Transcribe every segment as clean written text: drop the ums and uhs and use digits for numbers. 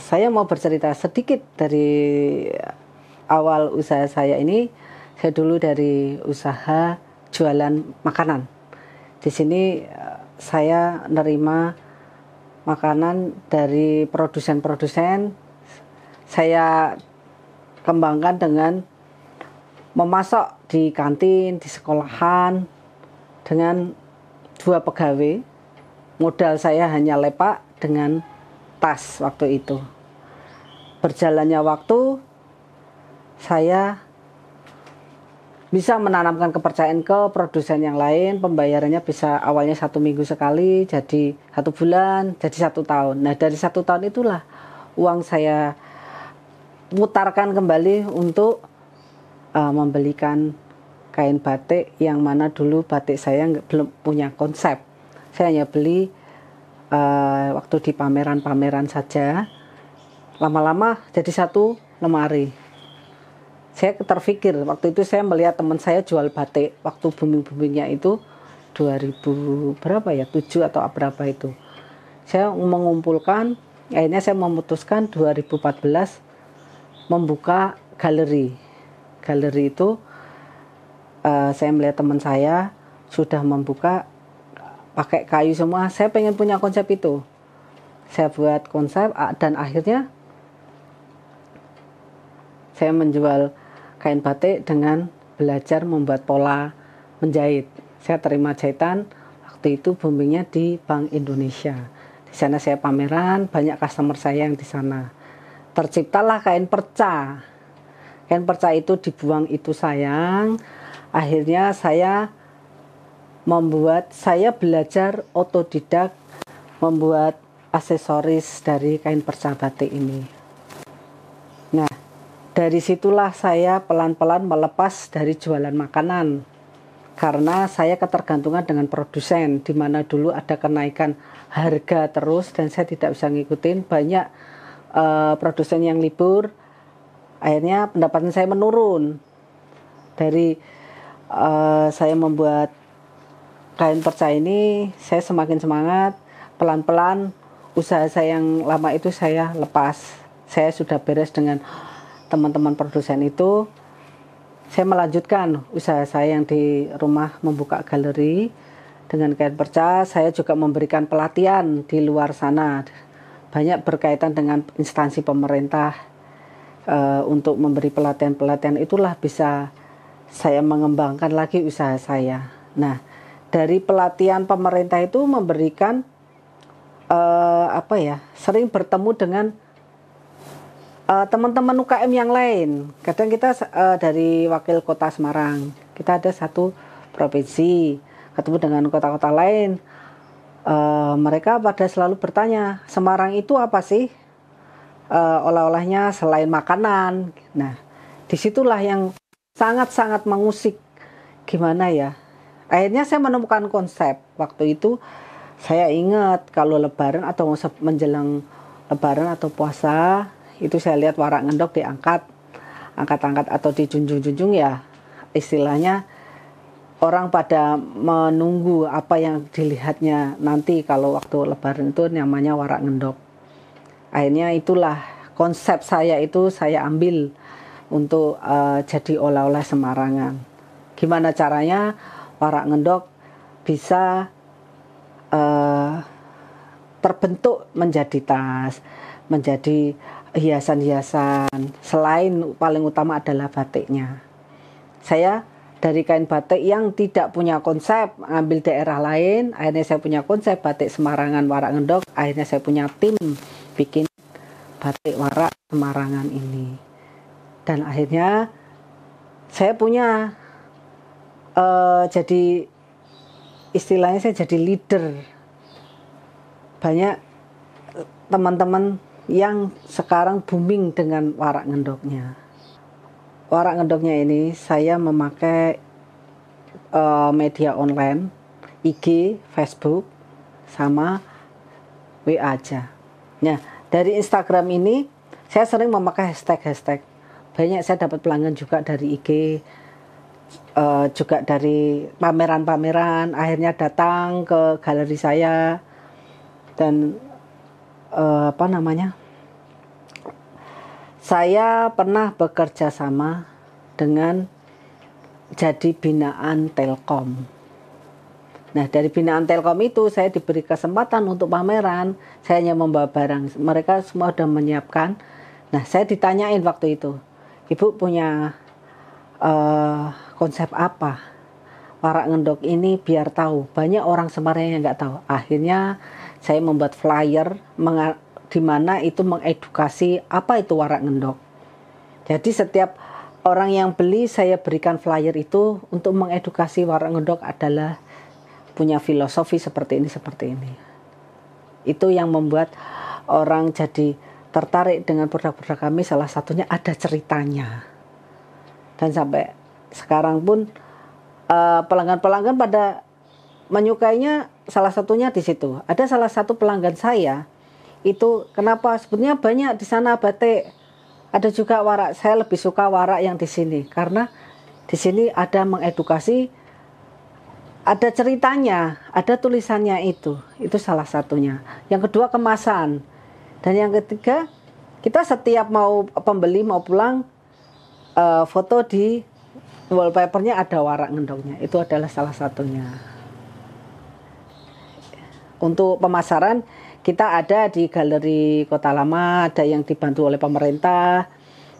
Saya mau bercerita sedikit dari awal usaha saya ini. Saya dulu dari usaha jualan makanan. Di sini saya nerima makanan dari produsen-produsen. Saya kembangkan dengan memasak di kantin, di sekolahan dengan 2 pegawai. Modal saya hanya lepak dengan tas waktu itu. Berjalannya waktu, saya bisa menanamkan kepercayaan ke produsen yang lain. Pembayarannya bisa awalnya 1 minggu sekali, jadi 1 bulan, jadi 1 tahun. Nah, dari 1 tahun itulah uang saya putarkan kembali untuk membelikan kain batik, yang mana dulu batik saya belum punya konsep. Saya hanya beli waktu di pameran-pameran saja. Lama-lama jadi 1 lemari. Saya terpikir, waktu itu saya melihat teman saya jual batik, waktu booming-boomingnya itu 2000 berapa ya, 7 atau berapa itu. Saya mengumpulkan, akhirnya saya memutuskan 2014 membuka galeri. Galeri itu saya melihat teman saya sudah membuka pakai kayu semua. Saya pengen punya konsep itu. Saya buat konsep dan akhirnya saya menjual kain batik dengan belajar membuat pola menjahit. Saya terima jahitan, waktu itu boomingnya di Bank Indonesia. Di sana saya pameran, banyak customer saya yang di sana. Terciptalah kain perca. Kain perca itu dibuang itu sayang. Akhirnya saya belajar otodidak membuat aksesoris dari kain perca batik ini. Nah, dari situlah saya pelan-pelan melepas dari jualan makanan, karena saya ketergantungan dengan produsen, di mana dulu ada kenaikan harga terus dan saya tidak bisa ngikutin. Banyak produsen yang libur, akhirnya pendapatan saya menurun. Dari saya membuat kain perca ini, saya semakin semangat. Pelan-pelan usaha saya yang lama itu saya lepas. Saya sudah beres dengan teman-teman produsen itu. Saya melanjutkan usaha saya yang di rumah, membuka galeri dengan kain perca. Saya juga memberikan pelatihan di luar sana, banyak berkaitan dengan instansi pemerintah. Untuk memberi pelatihan-pelatihan itulah bisa saya mengembangkan lagi usaha saya. Nah, dari pelatihan pemerintah itu memberikan sering bertemu dengan teman-teman UKM yang lain. Kadang kita dari wakil kota Semarang, kita ada 1 provinsi, ketemu dengan kota-kota lain. Mereka pada selalu bertanya, Semarang itu apa sih olah-olahnya selain makanan? Nah, disitulah yang sangat-sangat mengusik. Gimana ya? Akhirnya saya menemukan konsep. Waktu itu saya ingat kalau lebaran atau menjelang lebaran atau puasa, itu saya lihat warak ngendok angkat atau dijunjung-junjung ya, istilahnya orang pada menunggu apa yang dilihatnya nanti kalau waktu lebaran, itu namanya warak ngendok. Akhirnya itulah konsep saya, itu saya ambil untuk jadi oleh-oleh Semarangan. Gimana caranya warak ngendok bisa terbentuk menjadi tas, menjadi hiasan-hiasan, selain paling utama adalah batiknya. Saya dari kain batik yang tidak punya konsep, ambil daerah lain, akhirnya saya punya konsep batik Semarangan warak ngendok. Akhirnya saya punya tim bikin batik warak Semarangan ini, dan akhirnya saya punya jadi istilahnya saya jadi leader. Banyak teman-teman yang sekarang booming dengan warak ngendoknya. Warak ngendoknya ini saya memakai media online, IG, Facebook, sama WA aja. Nah, dari Instagram ini saya sering memakai hashtag. Banyak saya dapat pelanggan juga dari IG, juga dari pameran-pameran. Akhirnya datang ke galeri saya dan Saya pernah bekerja sama dengan jadi binaan Telkom. Nah, dari binaan Telkom itu saya diberi kesempatan untuk pameran. Saya hanya membawa barang. Mereka semua sudah menyiapkan. Nah, saya ditanyain waktu itu, Ibu punya konsep apa? Warak Ngendok ini biar tahu. Banyak orang Semarang yang nggak tahu. Akhirnya saya membuat flyer di mana itu mengedukasi apa itu warak ngendok. Jadi setiap orang yang beli saya berikan flyer itu untuk mengedukasi warak ngendok adalah punya filosofi seperti ini, seperti ini. Itu yang membuat orang jadi tertarik dengan produk-produk kami, salah satunya ada ceritanya. Dan sampai sekarang pun pelanggan-pelanggan pada menyukainya, salah satunya di situ. Ada salah satu pelanggan saya itu kenapa sebetulnya banyak di sana batik, ada juga warak. Saya lebih suka warak yang di sini karena di sini ada mengedukasi, ada ceritanya, ada tulisannya itu salah satunya. Yang kedua kemasan, dan yang ketiga kita setiap mau pembeli mau pulang foto di wallpapernya ada warak ngendoknya, itu adalah salah satunya. Untuk pemasaran kita ada di Galeri Kota Lama, ada yang dibantu oleh pemerintah,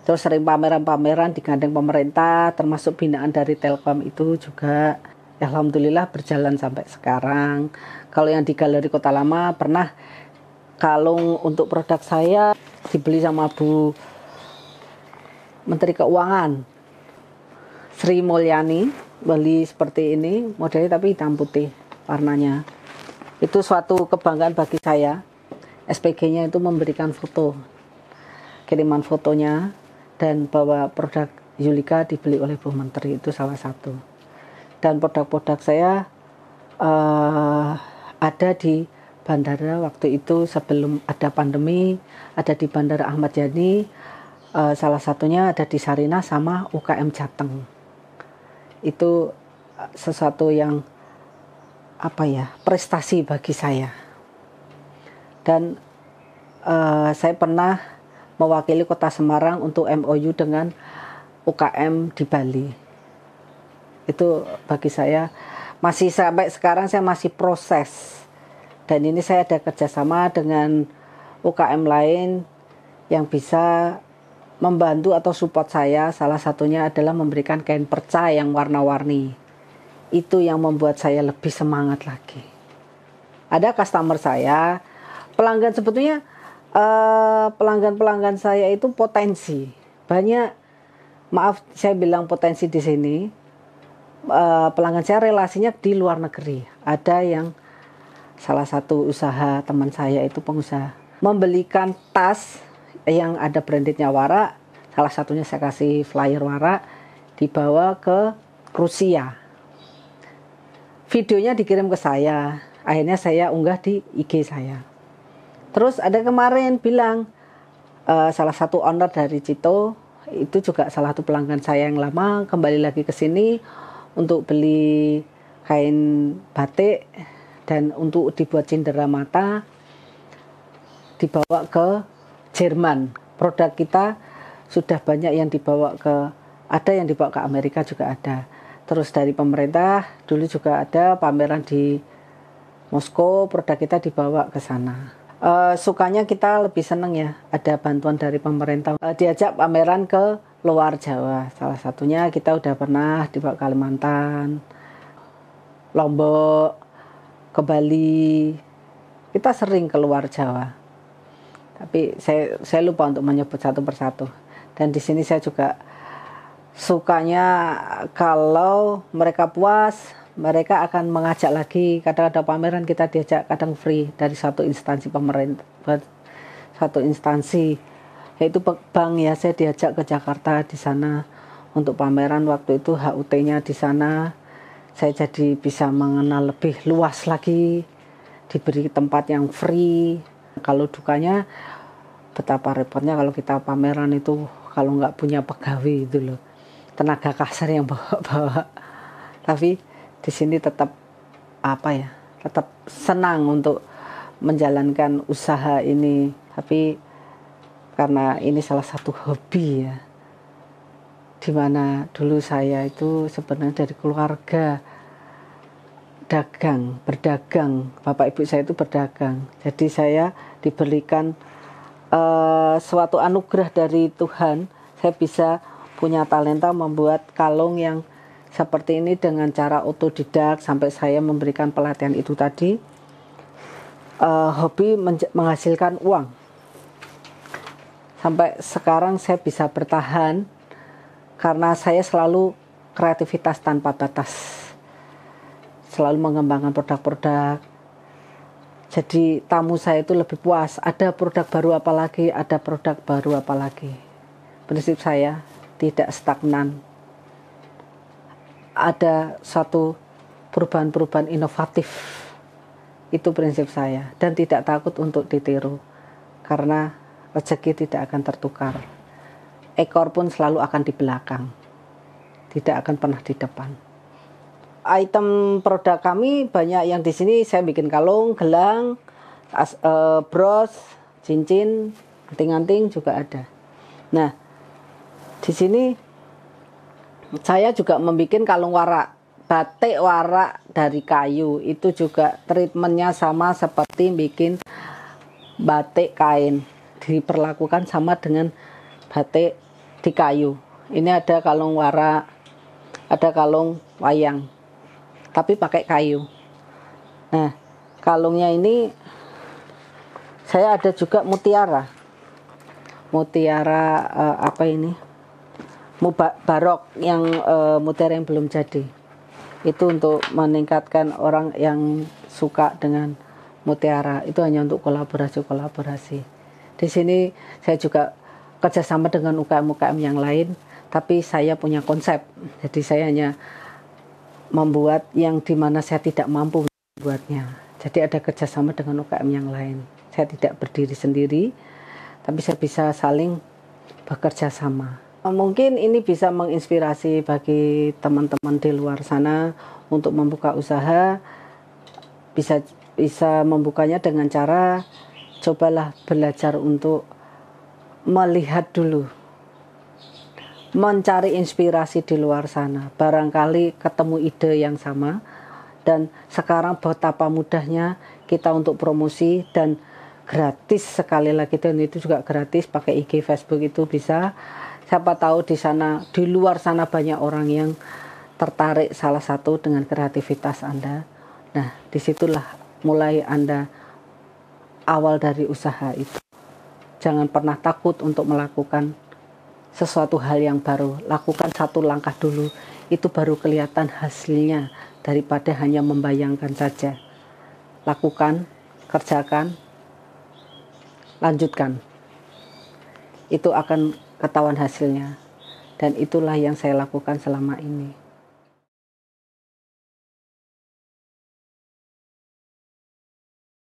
terus sering pameran-pameran digandeng pemerintah, termasuk binaan dari Telkom itu juga. Alhamdulillah berjalan sampai sekarang. Kalau yang di Galeri Kota Lama pernah kalung untuk produk saya dibeli sama Bu Menteri Keuangan Sri Mulyani, beli seperti ini modelnya tapi hitam putih warnanya. Itu suatu kebanggaan bagi saya. SPG-nya itu memberikan foto, kiriman fotonya, dan bahwa produk Yulika dibeli oleh Bu Menteri, itu salah satu. Dan produk-produk saya ada di bandara waktu itu sebelum ada pandemi, ada di Bandara Ahmad Yani, salah satunya ada di Sarina sama UKM Jateng. Itu sesuatu yang prestasi bagi saya. Dan saya pernah mewakili Kota Semarang untuk MOU dengan UKM di Bali. Itu bagi saya masih sampai sekarang saya masih proses. Dan ini saya ada kerjasama dengan UKM lain yang bisa membantu atau support saya. Salah satunya adalah memberikan kain perca yang warna-warni. Itu yang membuat saya lebih semangat lagi. Ada customer saya, pelanggan sebetulnya pelanggan-pelanggan saya itu potensi. Banyak, maaf saya bilang potensi di sini. Pelanggan saya relasinya di luar negeri. Ada yang salah satu usaha teman saya itu pengusaha membelikan tas yang ada brandednya warak. Salah satunya saya kasih flyer warak, dibawa ke Rusia. Videonya dikirim ke saya, akhirnya saya unggah di IG saya. Terus ada kemarin bilang salah satu owner dari Cito, itu juga salah satu pelanggan saya yang lama, kembali lagi ke sini untuk beli kain batik dan untuk dibuat cindera mata, dibawa ke Jerman. Produk kita sudah banyak yang dibawa ke, ada yang dibawa ke Amerika juga ada. Terus dari pemerintah dulu juga ada pameran di Moskow, produk kita dibawa ke sana. Sukanya kita lebih seneng ya, ada bantuan dari pemerintah. Diajak pameran ke luar Jawa. Salah satunya kita udah pernah dibawa ke Kalimantan, Lombok, ke Bali. Kita sering keluar Jawa. Tapi saya lupa untuk menyebut satu persatu. Dan di sini saya juga sukanya kalau mereka puas, mereka akan mengajak lagi. Kadang ada pameran kita diajak, kadang free dari satu instansi pemerintah, satu instansi, yaitu bank ya. Saya diajak ke Jakarta di sana untuk pameran, waktu itu HUT-nya di sana. Saya jadi bisa mengenal lebih luas lagi, diberi tempat yang free. Kalau dukanya betapa repotnya kalau kita pameran itu kalau nggak punya pegawai itu loh, tenaga kasar yang bawa-bawa. Tapi di sini tetap tetap senang untuk menjalankan usaha ini. Tapi karena ini salah satu hobi ya, dimana dulu saya itu sebenarnya dari keluarga berdagang, bapak ibu saya itu berdagang, jadi saya diberikan suatu anugerah dari Tuhan, saya bisa punya talenta membuat kalung yang seperti ini dengan cara otodidak sampai saya memberikan pelatihan itu tadi. Hobi menghasilkan uang. Sampai sekarang saya bisa bertahan karena saya selalu kreativitas tanpa batas. Selalu mengembangkan produk-produk. Jadi tamu saya itu lebih puas. Ada produk baru apa lagi, ada produk baru apa lagi. Prinsip saya tidak stagnan. Ada suatu perubahan-perubahan inovatif. Itu prinsip saya. Dan tidak takut untuk ditiru. Karena rezeki tidak akan tertukar. Ekor pun selalu akan di belakang. Tidak akan pernah di depan. Item produk kami banyak yang di sini saya bikin kalung, gelang, bros, cincin, anting-anting juga ada. Nah, di sini saya juga membuat kalung warak, batik warak dari kayu. Itu juga treatmentnya sama seperti bikin batik kain, diperlakukan sama dengan batik di kayu. Ini ada kalung warak, ada kalung wayang, tapi pakai kayu. Nah, kalungnya ini saya ada juga mutiara apa ini, barok yang mutiara yang belum jadi. Itu untuk meningkatkan orang yang suka dengan mutiara. Itu hanya untuk kolaborasi. Di sini saya juga kerjasama dengan UKM-UKM yang lain, tapi saya punya konsep. Jadi saya hanya membuat yang dimana saya tidak mampu membuatnya. Jadi ada kerjasama dengan UKM yang lain. Saya tidak berdiri sendiri, tapi saya bisa saling bekerja sama. Mungkin ini bisa menginspirasi bagi teman-teman di luar sana untuk membuka usaha. Bisa membukanya dengan cara cobalah belajar untuk melihat dulu, mencari inspirasi di luar sana. Barangkali ketemu ide yang sama. Dan sekarang betapa mudahnya kita untuk promosi dan gratis sekali lagi, dan itu juga gratis pakai IG, Facebook itu bisa. Siapa tahu di sana, di luar sana banyak orang yang tertarik salah satu dengan kreativitas Anda. Nah, disitulah mulai Anda awal dari usaha itu. Jangan pernah takut untuk melakukan sesuatu hal yang baru. Lakukan satu langkah dulu, itu baru kelihatan hasilnya daripada hanya membayangkan saja. Lakukan, kerjakan, lanjutkan. Itu akan ketahuan hasilnya. Dan itulah yang saya lakukan selama ini.